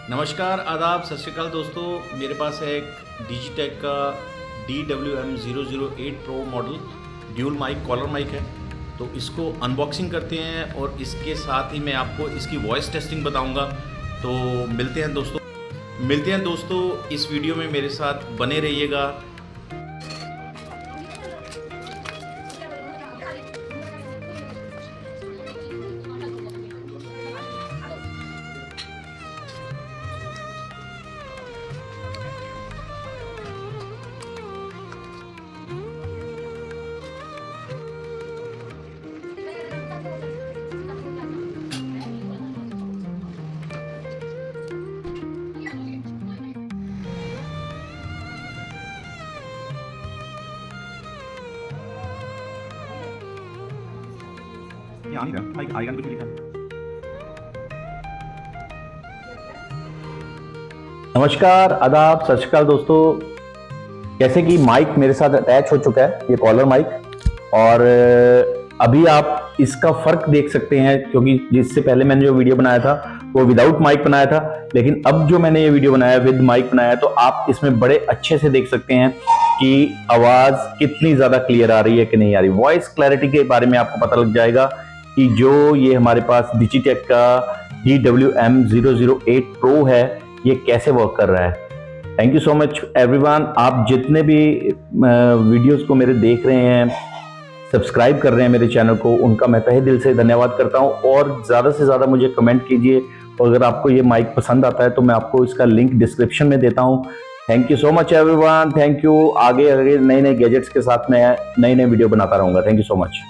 नमस्कार, आदाब, सत श्री अकाल दोस्तों। मेरे पास है एक डिजिटेक का DWM-008 pro model dual mic collar mic है। तो इसको अनबॉक्सिंग करते हैं और इसके साथ ही मैं आपको इसकी वॉइस टेस्टिंग बताऊंगा। तो मिलते हैं दोस्तों इस वीडियो में मेरे साथ बने रहिएगा। ये आ नहीं रहा, माइक आएगा कुछ लिखा। नमस्कार, आदाब, सत श्री अकाल दोस्तों। जैसे कि माइक मेरे साथ अटैच हो चुका है, ये कॉलर माइक, और अभी आप इसका फर्क देख सकते हैं क्योंकि जिससे पहले मैंने जो वीडियो बनाया था वो विदाउट माइक बनाया था, लेकिन अब जो मैंने ये वीडियो बनाया विद माइक बनाया, तो आप इसमें बड़े अच्छे से देख सकते हैं कि आवाज कितनी ज्यादा क्लियर आ रही है कि नहीं आ रही। वॉइस क्लैरिटी के बारे में आपको पता लग जाएगा कि जो ये हमारे पास डिजिटेक का DWM-008 प्रो है ये कैसे वर्क कर रहा है। Thank you so much everyone. आप जितने भी वीडियोस को मेरे देख रहे हैं, सब्सक्राइब कर रहे हैं मेरे चैनल को, उनका मैं तहे दिल से धन्यवाद करता हूं। और ज़्यादा से ज़्यादा मुझे कमेंट कीजिए, और अगर आपको ये माइक पसंद आता है तो मैं आपको इसका लिंक डिस्क्रिप्शन में देता हूं। Thank you so much everyone, thank you. आगे नए नए गैजेट्स के साथ मैं नई वीडियो बनाता रहूँगा। Thank you so much.